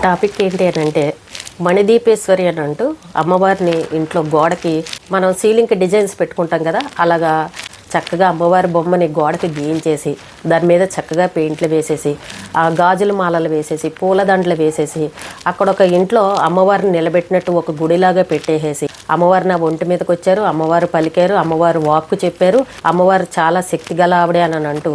Topic ఏంటి అని అంటే మణిదీపేశ్వరి అని అంటూ అమ్మవారిని ఇంట్లో గోడకి మనం సీలింగ్కి డిజైన్స్ పెట్టుకుంటాం కదా, అలాగా చక్కగా అమ్మవారి బొమ్మని గోడకి గీయించేసి దాని మీద చక్కగా పెయింట్లు వేసేసి ఆ గాజుల మాలలు వేసేసి పూలదండలు వేసేసి అక్కడ ఒక ఇంట్లో అమ్మవారిని నిలబెట్టినట్టు ఒక గుడిలాగా పెట్టేసేసి అమ్మవారు నా ఒంటి మీదకి వచ్చారు, అమ్మవారు పలికారు, అమ్మవారు వాక్కు చెప్పారు, అమ్మవారు చాలా శక్తి గల ఆవిడే అని అంటూ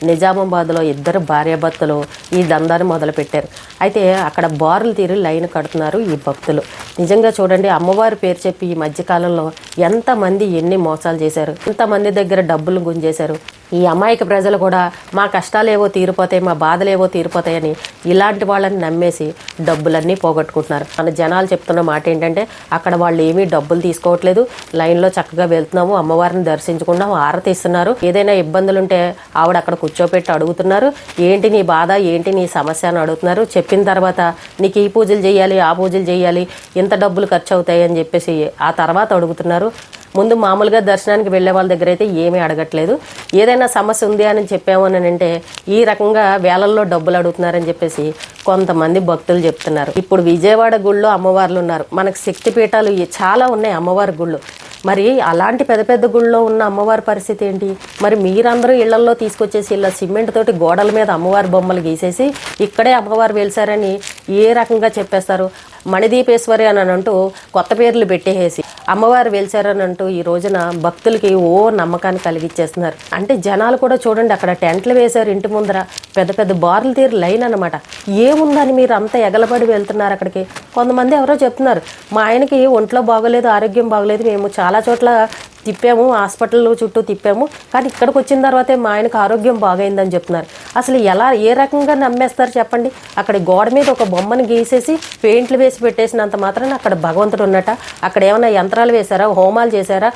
నిజామాబాద్లో ఇద్దరు భార్యాభర్తలు ఈ దందాన్ని మొదలుపెట్టారు. అయితే అక్కడ బారులు తీరి లైన్ కడుతున్నారు ఈ భక్తులు. నిజంగా చూడండి, అమ్మవారి పేరు చెప్పి ఈ మధ్యకాలంలో ఎంతమంది ఎన్ని మోసాలు చేశారు, ఎంతమంది దగ్గర డబ్బులు గుంజేశారు. ఈ అమాయక ప్రజలు కూడా మా కష్టాలు ఏవో తీరిపోతాయి, మా బాధలు ఏవో తీరిపోతాయని ఇలాంటి వాళ్ళని నమ్మేసి డబ్బులన్నీ పోగొట్టుకుంటున్నారు. మన జనాలు చెప్తున్న మాట ఏంటంటే అక్కడ వాళ్ళు ఏమీ డబ్బులు తీసుకోవట్లేదు, లైన్లో చక్కగా వెళ్తున్నాము, అమ్మవారిని దర్శించుకున్నాము, ఆరతి ఇస్తున్నారు, ఏదైనా ఇబ్బందులు ఉంటే ఆవిడ అక్కడ కూర్చోపెట్టి అడుగుతున్నారు, ఏంటి నీ బాధ, ఏంటి నీ సమస్య అని అడుగుతున్నారు. చెప్పిన తర్వాత నీకు ఈ పూజలు చేయాలి, ఆ పూజలు చేయాలి, ఇంత డబ్బులు ఖర్చు అవుతాయి అని చెప్పేసి ఆ తర్వాత అడుగుతున్నారు. ముందు మామూలుగా దర్శనానికి వెళ్ళే వాళ్ళ దగ్గర అయితే ఏమీ అడగట్లేదు. ఏదైనా సమస్య ఉంది అని చెప్పాము అని అంటే ఈ రకంగా వేలల్లో డబ్బులు అడుగుతున్నారని చెప్పేసి కొంతమంది భక్తులు చెప్తున్నారు. ఇప్పుడు విజయవాడ గుళ్ళో అమ్మవార్లు ఉన్నారు, మనకు శక్తిపీఠాలు చాలా ఉన్నాయి అమ్మవారి గుళ్ళు. మరి అలాంటి పెద్ద పెద్ద గుళ్ళో ఉన్న అమ్మవారి పరిస్థితి ఏంటి? మరి మీరందరూ ఇళ్లల్లో తీసుకొచ్చేసి ఇలా సిమెంట్ తోటి గోడల మీద అమ్మవారి బొమ్మలు గీసేసి ఇక్కడే అమ్మవారు వెలిసారని ఏ రకంగా చెప్పేస్తారు? మణిదీపేశ్వరి అని అంటూ కొత్త పేర్లు పెట్టేసి అమ్మవారు వెలిసారని అంటూ ఈ రోజున భక్తులకి నమ్మకాన్ని కలిగించేస్తున్నారు. అంటే జనాలు కూడా చూడండి, అక్కడ టెంట్లు వేశారు ఇంటి ముందర, పెద్ద పెద్ద బార్లు తీరు లైన్ అనమాట. ఏముందని మీరు అంత ఎగలబడి వెళ్తున్నారు అక్కడికి? కొంతమంది ఎవరో చెప్తున్నారు, మా ఆయనకి ఒంట్లో బాగోలేదు, ఆరోగ్యం బాగోలేదు, మేము చాలా చోట్ల తిప్పాము, హాస్పిటల్ చుట్టూ తిప్పాము, కానీ ఇక్కడికి వచ్చిన తర్వాతే మా ఆయనకు ఆరోగ్యం బాగైందని చెప్తున్నారు. అసలు ఏ రకంగా నమ్మేస్తారు చెప్పండి? అక్కడ గోడ మీద ఒక బొమ్మను గీసేసి పెయింట్లు వేసి పెట్టేసినంత మాత్రాన అక్కడ భగవంతుడు ఉన్నట? అక్కడ ఏమన్నా యంత్రాలు వేశారా, హోమాలు చేశారా?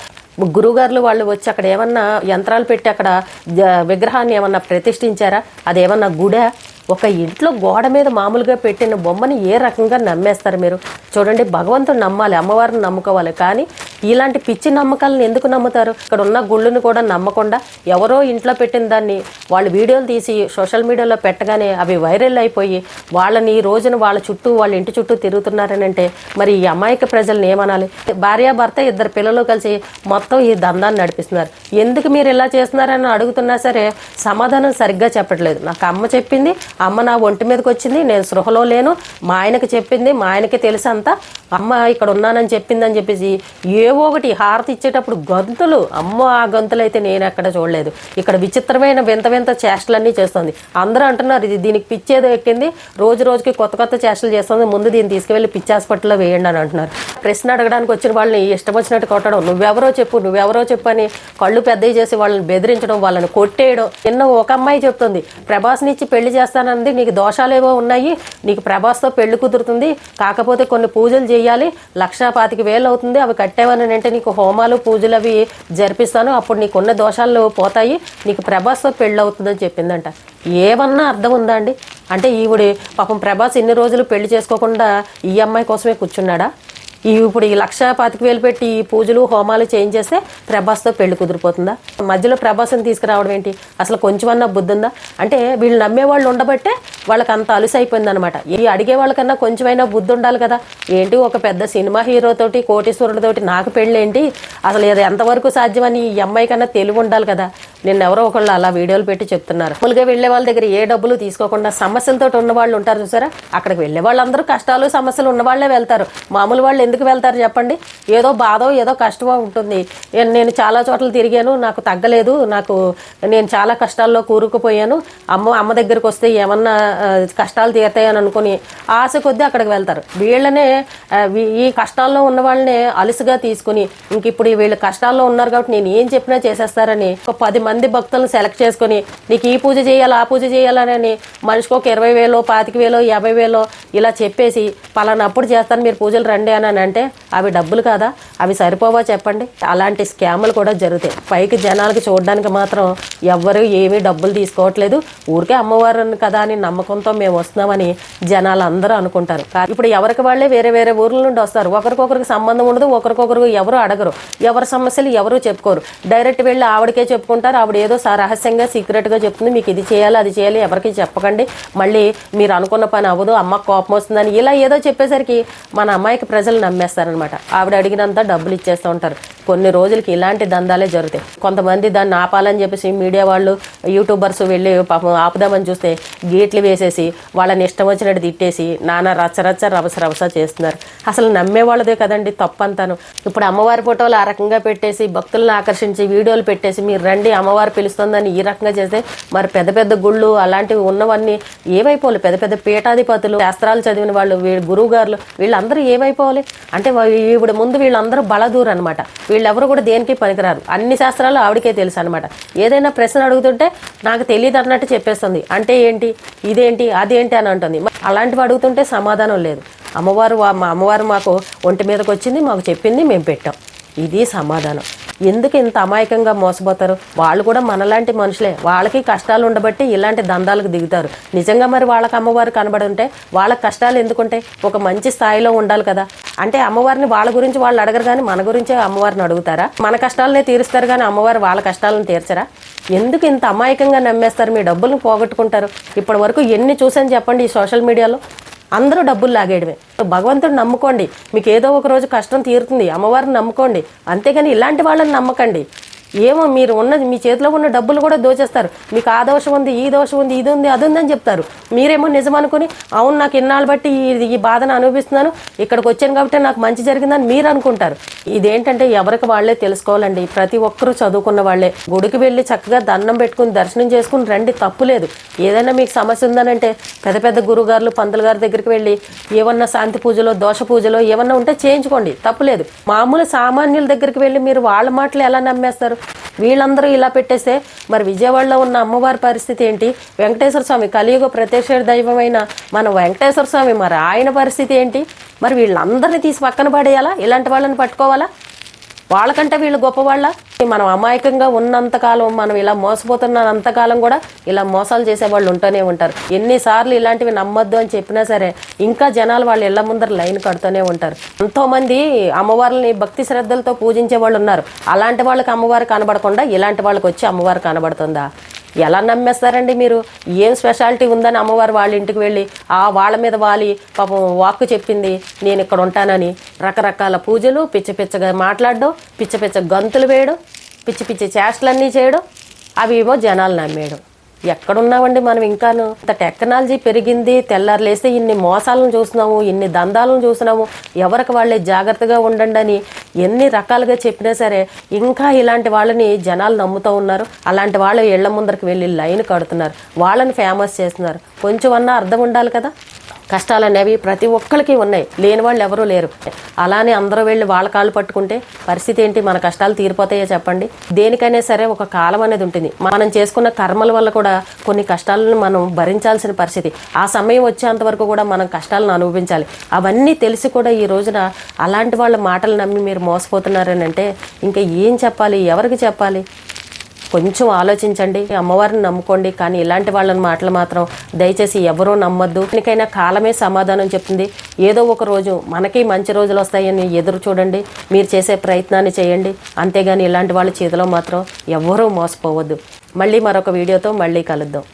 గురువుగారులు వాళ్ళు వచ్చి అక్కడ ఏమన్నా యంత్రాలు పెట్టి అక్కడ విగ్రహాన్ని ఏమన్నా ప్రతిష్ఠించారా? అదేమన్నా గుడా? ఒక ఇంట్లో గోడ మీద మామూలుగా పెట్టిన బొమ్మని ఏ రకంగా నమ్మేస్తారు మీరు? చూడండి, భగవంతుని నమ్మాలి, అమ్మవారిని నమ్ముకోవాలి, కానీ ఇలాంటి పిచ్చి నమ్మకాలను ఎందుకు నమ్ముతారు? ఇక్కడ ఉన్న గుళ్ళను కూడా నమ్మకుండా ఎవరో ఇంట్లో పెట్టిన దాన్ని వాళ్ళు వీడియోలు తీసి సోషల్ మీడియాలో పెట్టగానే అవి వైరల్ అయిపోయి వాళ్ళని ఈ రోజున వాళ్ళ చుట్టూ, వాళ్ళ ఇంటి చుట్టూ తిరుగుతున్నారని అంటే మరి ఈ అమాయక ప్రజలను ఏమనాలి? భార్యాభర్త ఇద్దరు పిల్లలు కలిసి మొత్తం ఈ దందాన్ని నడిపిస్తున్నారు. ఎందుకు మీరు ఇలా చేస్తున్నారని అడుగుతున్నా సరే సమాధానం సరిగ్గా చెప్పట్లేదు. నాకు అమ్మ చెప్పింది, అమ్మ నా ఒంటి మీదకి వచ్చింది, నేను సృహలో లేను, మా ఆయనకి చెప్పింది, మా ఆయనకి తెలుసు అంతా, అమ్మ ఇక్కడ ఉన్నానని చెప్పిందని చెప్పేసి ఏవో ఒకటి హారతి ఇచ్చేటప్పుడు గంతులు, అమ్మ ఆ గంతులు అయితే నేను ఎక్కడ చూడలేదు. ఇక్కడ విచిత్రమైన వింత వింత చేష్టలన్నీ చేస్తుంది. అందరూ అంటున్నారు ఇది దీనికి పిచ్చేదో ఎక్కింది, రోజు రోజుకి కొత్త కొత్త చేష్టలు చేస్తుంది, ముందు దీన్ని తీసుకువెళ్ళి పిచ్చి హాస్పిటల్లో వేయండి అని అంటున్నారు. ప్రశ్న అడగడానికి వచ్చిన వాళ్ళని ఇష్టం వచ్చినట్టు కొట్టడం, నువ్వెవరో చెప్పు అని కళ్ళు పెద్దవి చేసి వాళ్ళని బెదిరించడం, వాళ్ళని కొట్టేయడం. నిన్న ఒక అమ్మాయి చెప్తుంది, ప్రభాస్నిచ్చి పెళ్లి చేస్తానంది, నీకు దోషాలేవో ఉన్నాయి, నీకు ప్రభాస్తో పెళ్లి కుదురుతుంది, కాకపోతే కొన్ని పూజలు చేయాలి, 1,25,000 అవుతుంది, అవి కట్టేవని అంటే నీకు హోమాలు పూజలు అవి జరిపిస్తాను, అప్పుడు నీకున్న దోషాలు పోతాయి, నీకు ప్రభాస్తో పెళ్ళి అవుతుందని చెప్పిందంట. ఏమన్నా అర్థం ఉందా అండి? అంటే ఈవిడి పాపం ప్రభాస్ ఇన్ని రోజులు పెళ్లి చేసుకోకుండా ఈ అమ్మాయి కోసమే కూర్చున్నాడా? ఇప్పుడు ఈ 1,25,000 పెట్టి ఈ పూజలు హోమాలు చేయించేస్తే ప్రభాస్తో పెళ్లి కుదిరిపోతుందా? మధ్యలో ప్రభాస్ని తీసుకురావడం ఏంటి? అసలు కొంచెమన్నా బుద్ధి ఉందా? అంటే వీళ్ళు నమ్మేవాళ్ళు ఉండబట్టే వాళ్ళకి అంత అలుసు అయిపోయిందనమాట. ఈ అడిగే వాళ్ళకన్నా కొంచెమైనా బుద్ధి ఉండాలి కదా. ఏంటి ఒక పెద్ద సినిమా హీరోతోటి, కోటీశ్వరుడితోటి నాకు పెళ్ళేంటి? అసలు ఇది ఎంతవరకు సాధ్యమని ఈ అమ్మాయి కన్నా తెలివి ఉండాలి కదా. ఎవరో ఒకళ్ళు అలా వీడియోలు పెట్టి చెప్తున్నారు. మామూలుగా వెళ్ళే వాళ్ళ దగ్గర ఏ డబ్బులు తీసుకోకుండా సమస్యలతో ఉన్న వాళ్ళు ఉంటారు చూసారా, అక్కడికి వెళ్ళే వాళ్ళందరూ కష్టాలు సమస్యలు ఉన్న వాళ్ళే వెళ్తారు. మామూలు వాళ్ళు ఎందుకు వెళ్తారు చెప్పండి? ఏదో బాధో ఏదో కష్టమో ఉంటుంది. నేను చాలా చోట్ల తిరిగాను, నాకు తగ్గలేదు, నేను చాలా కష్టాల్లో కూరుకుపోయాను, అమ్మ దగ్గరికి వస్తే ఏమన్నా కష్టాలు తీరుతాయని అనుకుని ఆశ కొద్దీ అక్కడికి వెళ్తారు. వీళ్ళనే ఈ కష్టాల్లో ఉన్న వాళ్ళనే అలుసుగా తీసుకుని ఇంక ఇప్పుడు వీళ్ళు కష్టాల్లో ఉన్నారు కాబట్టి నేను ఏం చెప్పినా చేసేస్తారని ఒక 10 మంది భక్తులను సెలెక్ట్ చేసుకుని నీకు ఈ పూజ చేయాలి, ఆ పూజ చేయాలని మనిషికి ఒక 20,000, 25,000, 50,000 ఇలా చెప్పేసి పలానప్పుడు చేస్తాను మీరు పూజలు రండి అని అంటే అవి డబ్బులు కాదా? అవి సరిపోవా చెప్పండి? అలాంటి స్కాములు కూడా జరుగుతాయి. పైకి జనాలకు చూడడానికి మాత్రం ఎవ్వరు ఏమీ డబ్బులు తీసుకోవట్లేదు, ఊరికే అమ్మవారు కదా అని నమ్మకంతో మేము వస్తున్నామని జనాలు అందరూ అనుకుంటారు. ఇప్పుడు ఎవరికి వాళ్ళే వేరే వేరే ఊర్ల నుండి వస్తారు. ఒకరికొకరికి సంబంధం ఉండదు, ఒకరికొకరు ఎవరు అడగరు, ఎవరి సమస్యలు ఎవరు చెప్పుకోరు. డైరెక్ట్ వెళ్ళి ఆవిడకే చెప్పుకుంటారు. ఆవిడ ఏదో రహస్యంగా సీక్రెట్గా చెప్తుంది, మీకు ఇది చేయాలి అది చేయాలి ఎవరికి చెప్పకండి, మళ్ళీ మీరు అనుకున్న పని అవ్వదు, అమ్మకు కోపం వస్తుందని ఇలా ఏదో చెప్పేసరికి మన అమ్మాయికి ప్రజలు నమ్మేస్తారనమాట. ఆవిడ అడిగినంత డబ్బులు ఇచ్చేస్తూ ఉంటారు. కొన్ని రోజులకి ఇలాంటి దందాలే జరుగుతాయి. కొంతమంది దాన్ని ఆపాలని చెప్పేసి మీడియా వాళ్ళు, యూట్యూబర్స్ వెళ్ళి పాపం ఆపుదామని చూస్తే గేట్లు వేసేసి వాళ్ళని ఇష్టం వచ్చినట్టు తిట్టేసి నానా రచ్చరచ్చ రవస చేస్తున్నారు. అసలు నమ్మేవాళ్ళదే కదండి తప్పంతాను. ఇప్పుడు అమ్మవారి ఫోటోలు ఆ రకంగా పెట్టేసి భక్తులను ఆకర్షించి వీడియోలు పెట్టేసి మీరు రండి అమ్మవారు పిలుస్తుందని ఈ రకంగా చేస్తే మరి పెద్ద పెద్ద గుళ్ళు అలాంటివి ఉన్నవన్నీ ఏమైపోవాలి? పెద్ద పెద్ద పీఠాధిపతులు, శాస్త్రాలు చదివిన వాళ్ళు, గురువు గారులు వీళ్ళందరూ ఏమైపోవాలి? అంటే ఈవిడ ముందు వీళ్ళందరూ బలదూరు అనమాట. వీళ్ళెవరు కూడా దేనికి పనికిరారు. అన్ని శాస్త్రాలు ఆవిడకే తెలుసు అనమాట. ఏదైనా ప్రశ్న అడుగుతుంటే నాకు తెలియదు అన్నట్టు చెప్పేస్తుంది. అంటే ఏంటి, ఇదేంటి, అదేంటి అని అంటుంది. అలాంటివి అడుగుతుంటే సమాధానం లేదు. అమ్మవారు మాకు ఒంటి మీదకి వచ్చింది, మాకు చెప్పింది, మేము పెట్టాం, ఇది సమాధానం. ఎందుకు ఇంత అమాయకంగా మోసపోతారు? వాళ్ళు కూడా మనలాంటి మనుషులే. వాళ్ళకి కష్టాలు ఉండబట్టి ఇలాంటి దందాలకు దిగుతారు. నిజంగా మరి వాళ్ళకి అమ్మవారు కనబడి ఉంటే వాళ్ళకి కష్టాలు ఎందుకుంటాయి? ఒక మంచి స్థాయిలో ఉండాలి కదా. అంటే అమ్మవారిని వాళ్ళ గురించి వాళ్ళు అడగరు, కానీ మన గురించే అమ్మవారిని అడుగుతారా? మన కష్టాలనే తీరుస్తారు కానీ అమ్మవారు వాళ్ళ కష్టాలను తీర్చరా? ఎందుకు ఇంత అమాయకంగా నమ్మేస్తారు? మీ డబ్బులను పోగొట్టుకుంటారు. ఇప్పటి వరకు ఎన్ని చూసాను చెప్పండి ఈ సోషల్ మీడియాలో? అందరూ డబ్బులు లాగేయడమే. భగవంతుడు నమ్ముకోండి, మీకు ఏదో ఒక రోజు కష్టం తీరుతుంది. అమ్మవారిని నమ్ముకోండి, అంతేగాని ఇలాంటి వాళ్ళని నమ్మకండి. ఏమో మీరు ఉన్నది మీ చేతిలో ఉన్న డబ్బులు కూడా దోచేస్తారు. మీకు ఆ దోషం ఉంది, ఈ దోషం ఉంది, ఇది ఉంది, అది ఉందని చెప్తారు. మీరేమో నిజం అనుకుని అవును నాకు ఇన్నాళ్ళు బట్టి ఈ బాధను అనుభవిస్తున్నాను, ఇక్కడికి వచ్చాను కాబట్టి నాకు మంచి జరిగిందని మీరు అనుకుంటారు. ఇదేంటంటే ఎవరికి వాళ్ళే తెలుసుకోవాలండి. ప్రతి ఒక్కరూ చదువుకున్న వాళ్ళే. గుడికి వెళ్ళి చక్కగా దండం పెట్టుకుని దర్శనం చేసుకుని రండి, తప్పు లేదు. ఏదైనా మీకు సమస్య ఉందనంటే పెద్ద పెద్ద గురువుగారులు, పంతులు గారి దగ్గరికి వెళ్ళి ఏమన్నా శాంతి పూజలో, దోష పూజలో ఏమన్నా ఉంటే చేయించుకోండి, తప్పులేదు. మామూలు సామాన్యుల దగ్గరికి వెళ్ళి మీరు వాళ్ళ మాటలు ఎలా నమ్మేస్తారు? వీళ్ళందరూ ఇలా పెట్టేస్తే మరి విజయవాడలో ఉన్న అమ్మవారి పరిస్థితి ఏంటి? వెంకటేశ్వర స్వామి కలియుగ ప్రత్యక్ష దైవమైన మన వెంకటేశ్వర స్వామి, మరి ఆయన పరిస్థితి ఏంటి? మరి వీళ్ళందరినీ తీసి పక్కన పడేయాలా? ఇలాంటి వాళ్ళని పట్టుకోవాలా? వాళ్ళకంటే వీళ్ళు గొప్పవాళ్ళ? మనం అమాయకంగా ఉన్నంతకాలం, మనం ఇలా మోసపోతున్నంతకాలం కూడా ఇలా మోసాలు చేసేవాళ్ళు ఉంటూనే ఉంటారు. ఎన్నిసార్లు ఇలాంటివి నమ్మొద్దు అని చెప్పినా సరే ఇంకా జనాలు వాళ్ళ ఇళ్ల ముందర లైన్ కడుతూనే ఉంటారు. ఎంతోమంది అమ్మవారిని భక్తి శ్రద్ధలతో పూజించే వాళ్ళు ఉన్నారు. అలాంటి వాళ్ళకి అమ్మవారు కనబడకుండా ఇలాంటి వాళ్ళకి వచ్చి అమ్మవారు కనబడుతుందా? ఎలా నమ్మేస్తారండి మీరు? ఏం స్పెషాలిటీ ఉందని అమ్మవారు వాళ్ళ ఇంటికి వెళ్ళి వాళ్ళ మీద వాలి పాపం వాక్కు చెప్పింది నేను ఇక్కడ ఉంటానని రకరకాల పూజలు, పిచ్చి పిచ్చగా మాట్లాడడం, పిచ్చ పిచ్చ గంతులు వేయడం, పిచ్చి పిచ్చి చేష్టలన్నీ చేయడం, అవి ఏమో జనాలు నమ్మేయడం. ఎక్కడున్నామండి మనం? ఇంకాను ఇంత టెక్నాలజీ పెరిగింది, తెల్లారులేస్తే ఇన్ని మోసాలను చూస్తున్నాము, ఇన్ని దందాలను చూస్తున్నాము. ఎవరికి వాళ్ళే జాగ్రత్తగా ఉండండి అని ఎన్ని రకాలుగా చెప్పినా సరే ఇంకా ఇలాంటి వాళ్ళని జనాలు నమ్ముతూ ఉన్నారు. అలాంటి వాళ్ళ ఇళ్ల ముందరికి వెళ్ళి లైన్ కడుతున్నారు, వాళ్ళని ఫేమస్ చేస్తున్నారు. కొంచెం అన్నా అర్థం ఉండాలి కదా. కష్టాలు అనేవి ప్రతి ఒక్కరికి ఉన్నాయి, లేని వాళ్ళు ఎవరూ లేరు. అలానే అందరూ వెళ్ళి వాళ్ళ కాళ్ళు పట్టుకుంటే పరిస్థితి ఏంటి? మన కష్టాలు తీరిపోతాయో చెప్పండి? దేనికైనా సరే ఒక కాలం అనేది ఉంటుంది. మనం చేసుకున్న కర్మల వల్ల కూడా కొన్ని కష్టాలను మనం భరించాల్సిన పరిస్థితి. ఆ సమయం వచ్చేంత వరకు కూడా మనం కష్టాలను అనుభవించాలి. అవన్నీ తెలిసి కూడా ఈ రోజున అలాంటి వాళ్ళ మాటలు నమ్మి మీరు మోసపోతున్నారని అంటే ఇంకా ఏం చెప్పాలి? ఎవరికి చెప్పాలి? కొంచెం ఆలోచించండి, అమ్మవారిని నమ్ముకోండి. కానీ ఇలాంటి వాళ్ళని మాటలు మాత్రం దయచేసి ఎవరూ నమ్మొద్దు. దీనికైనా కాలమే సమాధానం చెప్తుంది. ఏదో ఒక రోజు మనకి మంచి రోజులు వస్తాయని ఎదురు చూడండి, మీరు చేసే ప్రయత్నాన్ని చేయండి. అంతేగాని ఇలాంటి వాళ్ళ చేతిలో మాత్రం ఎవ్వరూ మోసపోవద్దు. మళ్ళీ మరొక వీడియోతో మళ్ళీ కలుద్దాం.